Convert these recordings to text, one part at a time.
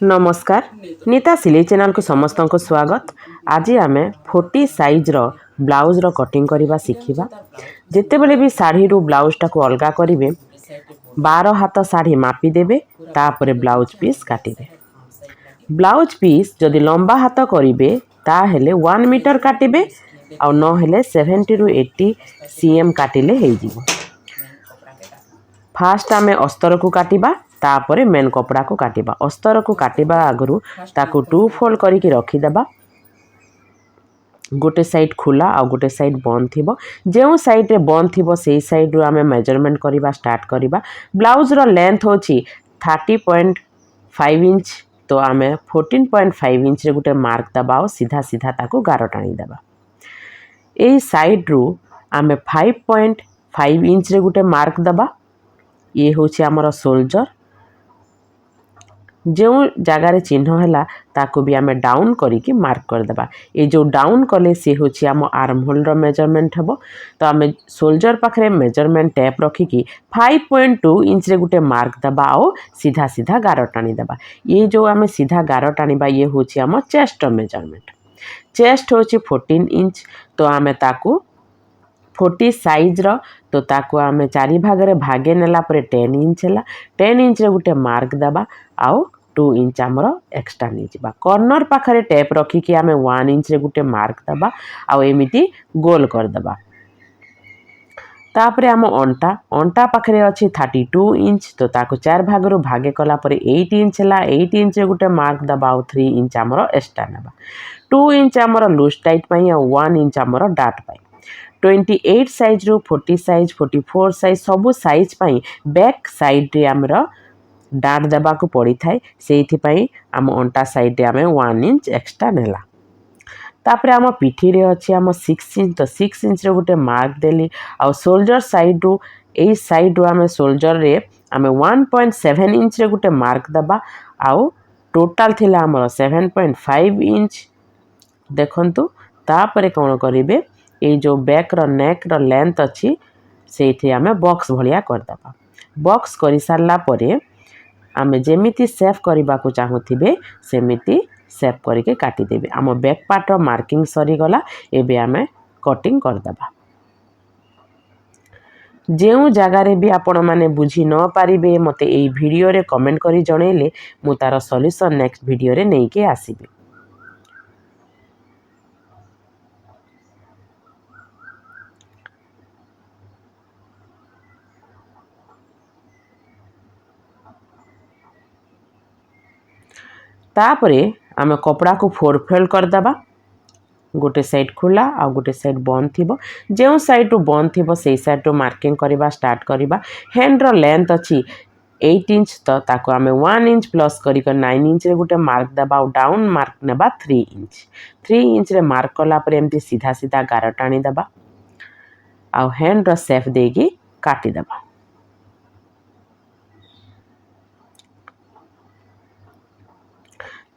नमस्कार नीता सिलाई चैनल को समस्त को स्वागत। आज आम 40 साइज रो ब्लाउज रो कटिंग करवा शिखा। जिते बड़े भी शाढ़ी रू ब्लाउज टाक अलग करेंगे 12 हाथ शाढ़ी मापिदेवे तापर ब्लाउज पीस काटिबे। ब्लाउज पीस जदि लंबा हाथ करेंगे ताहेले 1 मीटर काटिबे आ न हेले 70 रू 80 cm काटिले हो जिवो। फास्ट आमे अस्तर को काटिबा तापरे मेन कपड़ा को काटिबा। अस्तर को काटिबा आगु ताकू 2 फोल्ड करके रखीदेबा। गोटे साइड खुला आ गोटे साइड बंद थिबो। जो साइड रे बंद थिबो सेई साइड रो आमे मेजरमेंट करवा स्टार्ट करवा। ब्लाउज रो लेंथ होची 30.5 इंच तो आमे 14.5 इंच रे गोटे मार्क दबा और सीधा सीधा ताकू गार टाणी देबा। एई साइड रू आमे 5.5 इंच रे गोटे मार्क दबा। ये होची हमर शोल्डर। जो जगार चिन्ह है ताको भी आमे डाउन करिकी मार्क करदेबा। ये जो डाउन कले सी होची आम आर्म होल रो मेजरमेंट हेबो। तो आमे शोल्डर पाखरे मेजरमेंट टेप रखिकी 5.2 इंच रे गुटे मार्क दबा और सीधा सीधा गार टाणी देबा। ये जो आमे सीधा गार टाणीबा ये होची आम चेस्ट मेजरमेंट। चेस्ट होची 14 इंच तो आमे ताकू 40 साइज रो तो ताकू आमे 4 भाग रे भागे नेला परे 10 इंच है। 10 इंच रे गुटे मार्क दबा आउ 2 इंच आमर एक्स्ट्रा नहीं जाबा। कॉर्नर पाखरे टेप रखिकी आमे 1 इंच रे गुटे मार्क दबा आउ एमिति गोल कर दबा। तापरे आम अंटा अंटा पाखरे अछि 32 इंच तो ताकू 4 भाग रो भागे कला परे 8 इंच है। 8 इंच रे गुटे मार्क दबा आउ 3 इंच आमर एक्स्ट्रा नेबा। 2 इंच आमर लूज टाइट पई आ 1 इंच आमर डाट पई। 28 साइज रू 40 साइज 44 साइज सबू साइज पाई बैक साइड रे आमर डाट देबा को पड़ी थाए। सेइथि पई आम अंटा साइड रे आमे 1 इंच एक्स्ट्रा नेला। तापरे आम पिठी रे अछि आम 6 इंच तो 6 इंच रे गुटे मार्क देली आ शोल्डर साइड रू एई साइड रू आमे शोल्डर रे आमे 1.7 इंच रे गुटे मार्क दबा आउ टोटल थिला आमर 7.5 इंच। देखंतु तापरे कोन करिवे ये जो बैक रो नेक रो लेंथ अच्छी से आमे बॉक्स भलिया करदबा। बॉक्स करि सारला परे आमे जेमिति सेफ करबा को चाहूथिबे सेमिति सेफ करके काटी देबे। आम बैक पार्ट रो मार्किंग सरी गला एबे आमे कटिंग करदबा। जेउ जगारे भी आपण माने बुझी न पारिबे मते एई वीडियो रे कमेंट करी जणैले मु तार सॉल्यूशन नेक्स्ट वीडियो रे नै के आसीबे। तापरे आमे कपड़ा को 4 फोल्ड करदबा। गोटे साइड खुला आ गोटे साइड बंद थिबो। जो साइड रू बंद थिबो सेई साइड रू मार्किंग करबा स्टार्ट करबा। हैंड रो लेंथ अछि 8 इंच तो ताको आमे 1 इंच प्लस करी 9 इंच रे गुटे मार्क दबा और डाउन मार्क नेबा 3 इंच। 3 इंच रे मार्क कला परे एमती सीधा सीधा गार टाणी दबा आ हैंड रो सेफ देगी काटी दबा।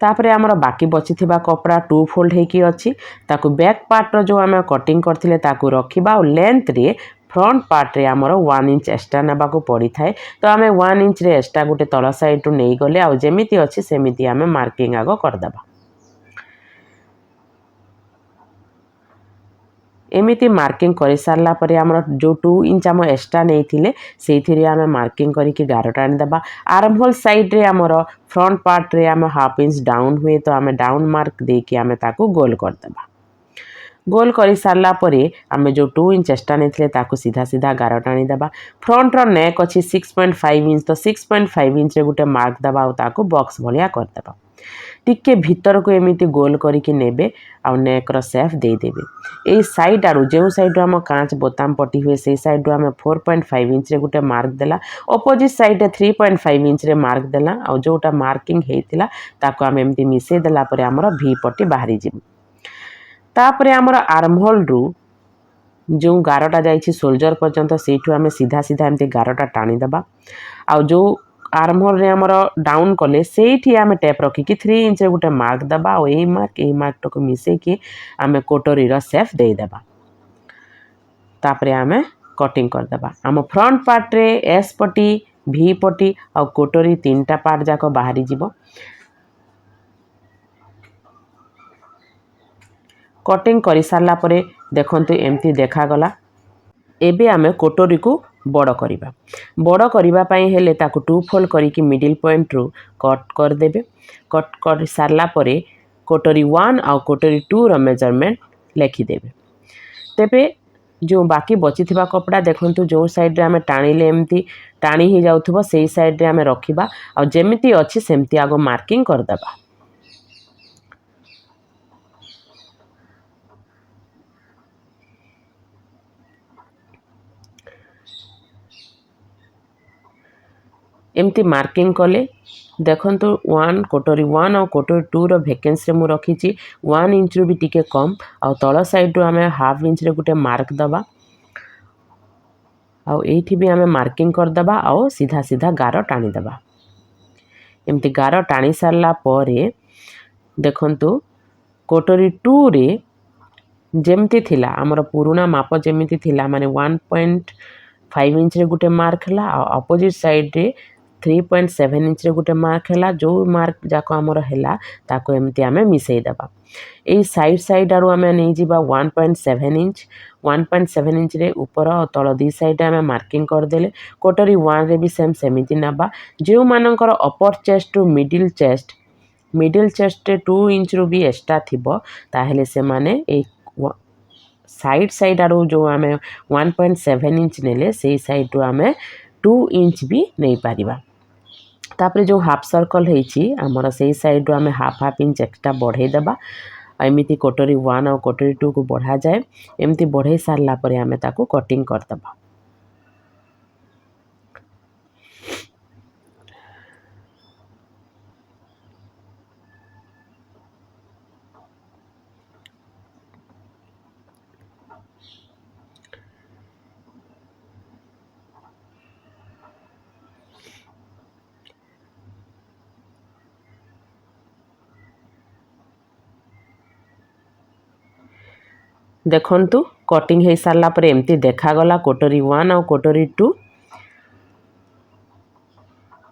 तापरे आमर बाकी बची थिबा कपड़ा 2 फोल्ड हेकी अछि ताकू बैक पार्ट रो जो आमे कटिंग करथिले ताकू रखिबा और लेंथ रे फ्रंट पार्ट रे आमर 1 इंच एक्स्ट्रा नेबा को पड़ी थाए। तो आमे 1 इंच रे एक्स्ट्रा गुटे तळ साइड रू नै गले आ जेमिति अछि सेमिति आमे मार्किंग आगो कर दबा। एमिति मार्किंग कर सारला परे आमर जो 2 इंच आम एक्स्ट्रा नहीं थिले सेइथिरे आमे मार्किंग करिके गार टाणी दबा। आर्म होल साइड रे आमर फ्रंट पार्ट रे आमे हाफ इंच डाउन हुए तो आमे डाउन मार्क देके आमे ताकू गोल कर दबा। गोल करी सारला परे आमे जो 2 इंच एक्स्ट्रा नहीं थिले ताकू सीधा सीधा गार टाणी दबा। फ्रंट रो नेक अछि 6.5 इंच तो 6.5 इंच रे गुटे मार्क दबा और ताकू बॉक्स भलिया कर दबा। टिके भीतर को एमिति गोल करिके नेबे आ नेक रो सेफ दे देबे। ए साइड आरो जो साइड रो हम कांच बोताम पट्टी हुए से साइड रो हम 4.5 इंच रे गुटे मार्क देला। ऑपोजिट साइड रे 3.5 इंच रे मार्क देला आ जोटा मार्किंग हेतिला ताको हम एमिति मिसे देला परे हमर भी पट्टी बाहरी जिवो। तापरे हमर आर्म होल रू जो गारटा जाइछि शोल्डर पर्यंत सेठू आमे सीधा सीधा एमिति गारटा टाणी दबा आ जो आर्म होल रे हमर डाउन कले सेठी आमे टेप रखिकी 3 इंच रे गुटे मार्क दबा और ए मार्क को मिसे की आमे कोटरी रो सेफ दे दबा। तापरे आमे कटिंग कर दबा। आम फ्रंट पार्ट रे एस पट्टी भी पट्टी और कोटरी 3टा पार्ट जाक बाहरी जीवो। कटिंग कर सारा पर देखंतु एमती देखागला। एबे आमे कोटरी को बड़ करवा। बड़ करने हेले ताकू 2 फोल्ड करिकी मिडिल पॉइंट रू कट कर देबे। कट कर सारा पर कोटरी 1 आउ कोटरी 2 रो मेजरमेंट लिखिदेवे। तेबे जो बाकी बची थिबा कपड़ा देखंतु जो साइड रे आमे टाणीले एमती टाणी ही जाउथबो सेही साइड रे आमे रखिबा आ जेमिति अछि सेमती आगो मार्किंग कर दबा। एमती मार्किंग कले देखंतु 1 कोटरी 1 और कोटरी 2 रो वैकेंसी रे मु रखिची 1 इंच रू भी टिके कम आ तळ साइड रो आमे हाफ इंच रे गुटे मार्क दबा आ एठी भी आमे मार्किंग कर दबा आ सीधा सीधा गार टाणी दबा। एमती गार टाणी सारला परे देखंतु कोटरी 2 रे जेमती थिला हमर पुराना माप जेमती थिला माने 1.5 इंच रे गुटे मार्क हला आ अपोजिट साइड रे 3.7 इंच रे गुटे मार्क हला। जो मार्क जाको हमर हला ताको एमती आमे मिसई दबा। ए साइड आरो आमे नै जिबा 1.7 इंच 1.7 इंच रे ऊपर और तळ दी साइड आमे मार्किंग कर देले। कोटरी 1 रे भी सेमिति नबा। जो मानकर upper chest to middle chest रे 2 इंच रू भी एक्स्ट्रा थिबो ताहेले से माने ए साइड आरो जो आमे 1.7 इंच नेले से साइड रो आमे 2 इंच भी नहीं पारिबा। तापरे जो हाफ सर्कल हेची हमर सेही साइड रो आमे हाफ इंच एक्स्ट्रा बढ़ाई दबा। एमिति कोटरी 1 और कोटरी 2 को बढ़ा जाए। एमती बढ़ाई सारला परे आमे ताको कटिंग कर दबा। देखंतु कटिंग हे सारला पर एमती देखागला कोटरी 1 और कोटरी 2।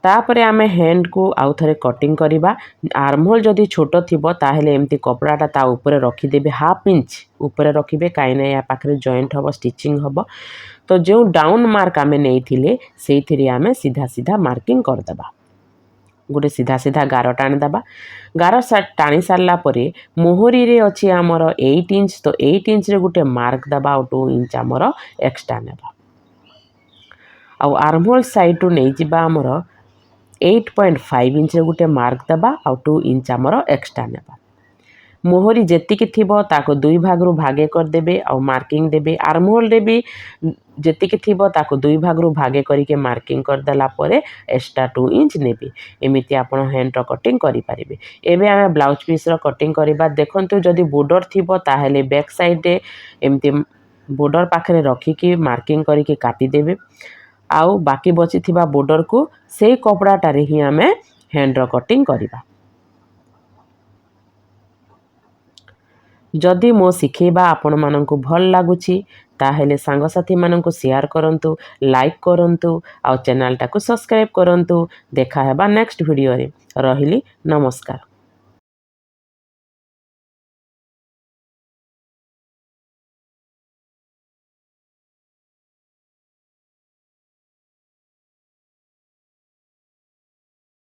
तापरे आमे हैंड को आउ थरे कटिंग करिबा। आर्महोल जदि छोट थिबो ताहेले एमती कपड़ाटा ता ऊपर रखी देबे हाफ इंच ऊपर रखिबे काइना या पाखरे जॉइंट हबो स्टिचिंग हबो। तो जो डाउन मार्क आमे नेइथिले सेइथिरे आमे सीधा सीधा मार्किंग कर दबा। गोटे सीधा सीधा गार टाणी दबा। गार टाणी सारला परे मोहरी रे अछि हमर 8 इंच तो 8 इंच रे गुटे मार्क दबा और 2 इंच हमर एक्स्ट्रा नेबा। आ आर्महोल साइड टू नै जिबा हमर 8.5 इंच रे गुटे मार्क दबा और 2 इंच हमर एक्स्ट्रा नेबा। मोहरी जेतिकी थिबो ताको 2 भाग रु भागे कर देबे और मार्किंग देबे। आर्महोल रे भी जेतिकी थिबो ताको 2 भाग रु भागे करिके मार्किंग कर देला परे एक्स्ट्रा 2 इंच नेबे। एमिति आपण हैंड रो कटिंग करि परिबे। एबे आमे ब्लाउज पीस रो कटिंग करिबा। देखंतु जदि बॉर्डर थिबो ताहेले बैक साइड रे एमिति बॉर्डर पाखरे रखिकी मार्किंग करिके काटी देबे। आउ बाकी बची थिबा बॉर्डर को सेही कपड़ाटारे ही आमे हैंड रो कटिंग करिबा। जदि मो शिखेबा आपण माननकु भल लागुची ताहेले सांगसाथी माननकु शेयर करंतु, लाइक करंतु आ चैनल टाको सब्सक्राइब करंतु। देखा हेबा नेक्स्ट वीडियो रे। रहिली नमस्कार।